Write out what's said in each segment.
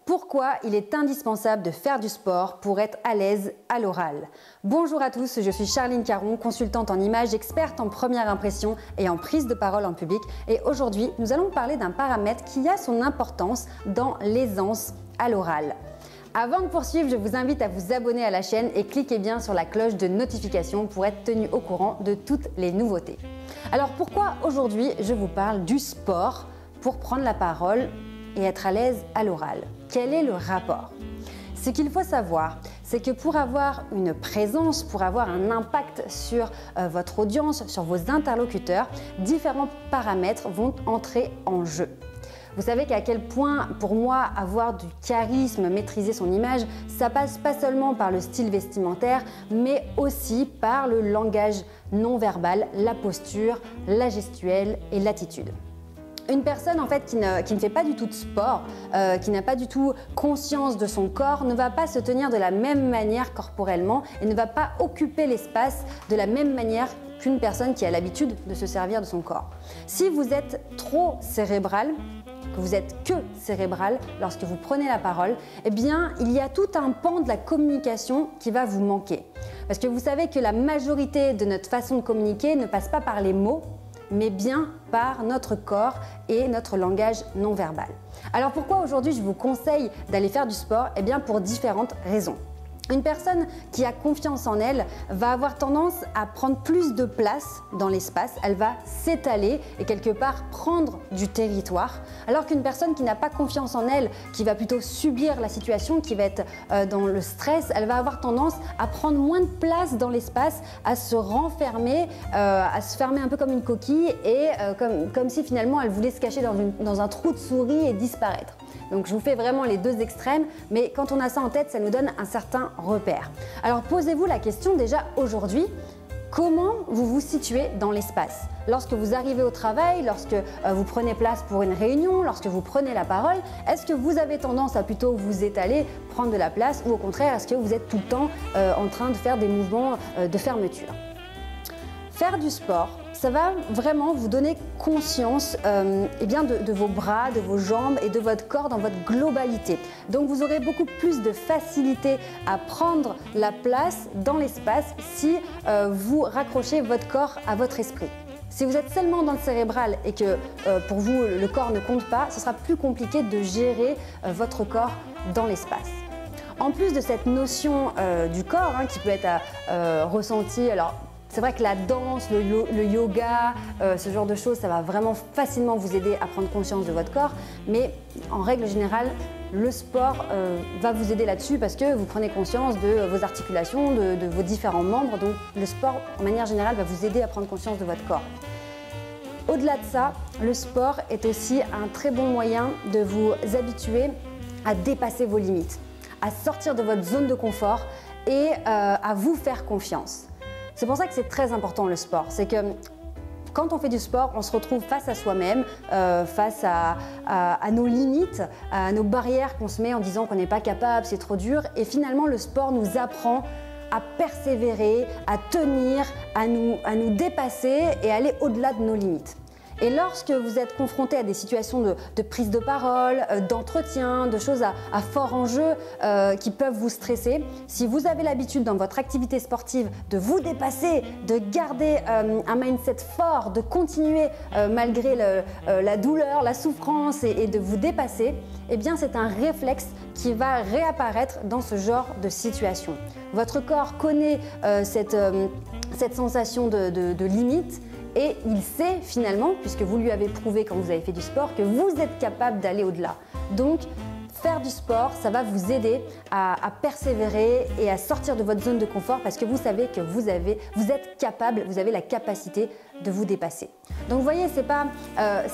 Pourquoi il est indispensable de faire du sport pour être à l'aise à l'oral? Bonjour à tous, je suis Charline Caron, consultante en images, experte en première impression et en prise de parole en public. Et aujourd'hui, nous allons parler d'un paramètre qui a son importance dans l'aisance à l'oral. Avant de poursuivre, je vous invite à vous abonner à la chaîne et cliquez bien sur la cloche de notification pour être tenu au courant de toutes les nouveautés. Alors pourquoi aujourd'hui je vous parle du sport pour prendre la parole et être à l'aise à l'oral? Quel est le rapport? Ce qu'il faut savoir, c'est que pour avoir une présence, pour avoir un impact sur votre audience, sur vos interlocuteurs, différents paramètres vont entrer en jeu. Vous savez qu'à quel point, pour moi, avoir du charisme, maîtriser son image, ça passe pas seulement par le style vestimentaire, mais aussi par le langage non verbal, la posture, la gestuelle et l'attitude. Une personne en fait qui ne fait pas du tout de sport, qui n'a pas du tout conscience de son corps, ne va pas se tenir de la même manière corporellement et ne va pas occuper l'espace de la même manière qu'une personne qui a l'habitude de se servir de son corps. Si vous êtes trop cérébral, que vous êtes que cérébral lorsque vous prenez la parole, eh bien il y a tout un pan de la communication qui va vous manquer. Parce que vous savez que la majorité de notre façon de communiquer ne passe pas par les mots, mais bien par notre corps et notre langage non verbal. Alors pourquoi aujourd'hui je vous conseille d'aller faire du sport? Eh bien pour différentes raisons. Une personne qui a confiance en elle va avoir tendance à prendre plus de place dans l'espace, elle va s'étaler et quelque part prendre du territoire, alors qu'une personne qui n'a pas confiance en elle, qui va plutôt subir la situation, qui va être dans le stress, elle va avoir tendance à prendre moins de place dans l'espace, à se renfermer, à se fermer un peu comme une coquille et comme si finalement elle voulait se cacher dans un trou de souris et disparaître. Donc je vous fais vraiment les deux extrêmes, mais quand on a ça en tête, ça nous donne un certain repère. Alors posez-vous la question déjà aujourd'hui, comment vous vous situez dans l'espace? Lorsque vous arrivez au travail, lorsque vous prenez place pour une réunion, lorsque vous prenez la parole, est-ce que vous avez tendance à plutôt vous étaler, prendre de la place, ou au contraire, est-ce que vous êtes tout le temps en train de faire des mouvements de fermeture? Faire du sport, ça va vraiment vous donner conscience de vos bras, de vos jambes et de votre corps dans votre globalité. Donc vous aurez beaucoup plus de facilité à prendre la place dans l'espace si vous raccrochez votre corps à votre esprit. Si vous êtes seulement dans le cérébral et que pour vous le corps ne compte pas, ce sera plus compliqué de gérer votre corps dans l'espace. En plus de cette notion du corps qui peut être ressentie, alors c'est vrai que la danse, le yoga, ce genre de choses, ça va vraiment facilement vous aider à prendre conscience de votre corps. Mais en règle générale, le sport va vous aider là-dessus parce que vous prenez conscience de vos articulations, de vos différents membres. Donc le sport, en manière générale, va vous aider à prendre conscience de votre corps. Au-delà de ça, le sport est aussi un très bon moyen de vous habituer à dépasser vos limites, à sortir de votre zone de confort et à vous faire confiance. C'est pour ça que c'est très important le sport, c'est que quand on fait du sport, on se retrouve face à soi-même, face à nos limites, à nos barrières qu'on se met en disant qu'on n'est pas capable, c'est trop dur. Et finalement, le sport nous apprend à persévérer, à tenir, à nous dépasser et aller au-delà de nos limites. Et lorsque vous êtes confronté à des situations de prise de parole, d'entretien, de choses à fort enjeu qui peuvent vous stresser, si vous avez l'habitude dans votre activité sportive de vous dépasser, de garder un mindset fort, de continuer malgré la douleur, la souffrance et de vous dépasser, eh bien c'est un réflexe qui va réapparaître dans ce genre de situation. Votre corps connaît cette sensation de limite. Et il sait finalement, puisque vous lui avez prouvé quand vous avez fait du sport, que vous êtes capable d'aller au-delà. Donc, faire du sport, ça va vous aider à persévérer et à sortir de votre zone de confort parce que vous savez que vous êtes capable, vous avez la capacité de vous dépasser. Donc vous voyez, c'est pas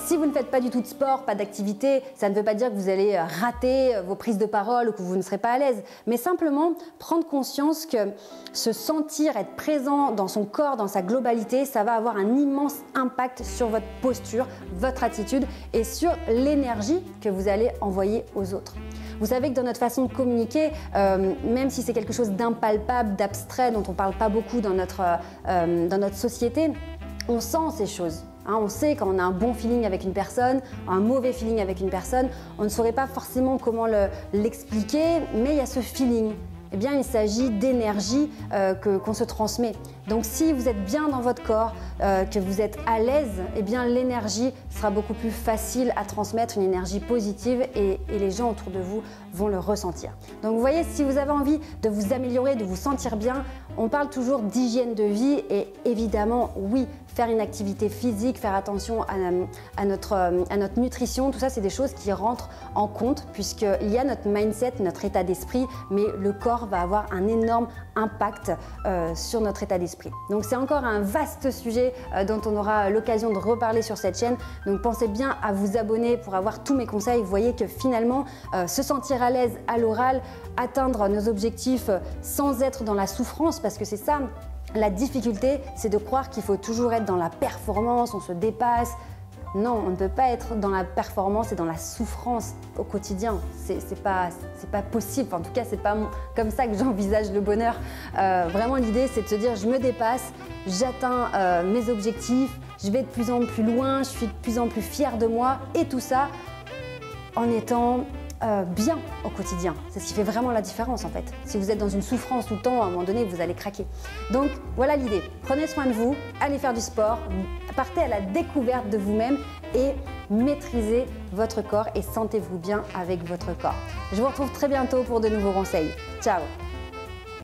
si vous ne faites pas du tout de sport, pas d'activité, ça ne veut pas dire que vous allez rater vos prises de parole ou que vous ne serez pas à l'aise, mais simplement prendre conscience que se sentir, être présent dans son corps, dans sa globalité, ça va avoir un immense impact sur votre posture, votre attitude et sur l'énergie que vous allez envoyer aux autres. Vous savez que dans notre façon de communiquer, même si c'est quelque chose d'impalpable, d'abstrait, dont on ne parle pas beaucoup dans notre société, on sent ces choses. On sait quand on a un bon feeling avec une personne, un mauvais feeling avec une personne, on ne saurait pas forcément comment l'expliquer, mais il y a ce feeling. Eh bien, il s'agit d'énergie qu'on se transmet. Donc, si vous êtes bien dans votre corps, que vous êtes à l'aise, eh bien, l'énergie sera beaucoup plus facile à transmettre, une énergie positive et les gens autour de vous vont le ressentir. Donc, vous voyez, si vous avez envie de vous améliorer, de vous sentir bien, on parle toujours d'hygiène de vie et évidemment, oui, faire une activité physique, faire attention à notre nutrition, tout ça, c'est des choses qui rentrent en compte puisqu'il y a notre mindset, notre état d'esprit, mais le corps va avoir un énorme impact sur notre état d'esprit. Donc c'est encore un vaste sujet dont on aura l'occasion de reparler sur cette chaîne. Donc pensez bien à vous abonner pour avoir tous mes conseils. Vous voyez que finalement, se sentir à l'aise à l'oral, atteindre nos objectifs sans être dans la souffrance, parce que c'est ça, la difficulté, c'est de croire qu'il faut toujours être dans la performance, on se dépasse. Non, on ne peut pas être dans la performance et dans la souffrance au quotidien. C'est pas possible. En tout cas, c'est pas comme ça que j'envisage le bonheur. Vraiment, l'idée, c'est de se dire, je me dépasse, j'atteins mes objectifs, je vais de plus en plus loin, je suis de plus en plus fière de moi et tout ça en étant bien au quotidien. C'est ce qui fait vraiment la différence en fait. Si vous êtes dans une souffrance tout le temps, à un moment donné, vous allez craquer. Donc voilà l'idée. Prenez soin de vous, allez faire du sport, partez à la découverte de vous-même et maîtrisez votre corps et sentez-vous bien avec votre corps. Je vous retrouve très bientôt pour de nouveaux conseils. Ciao!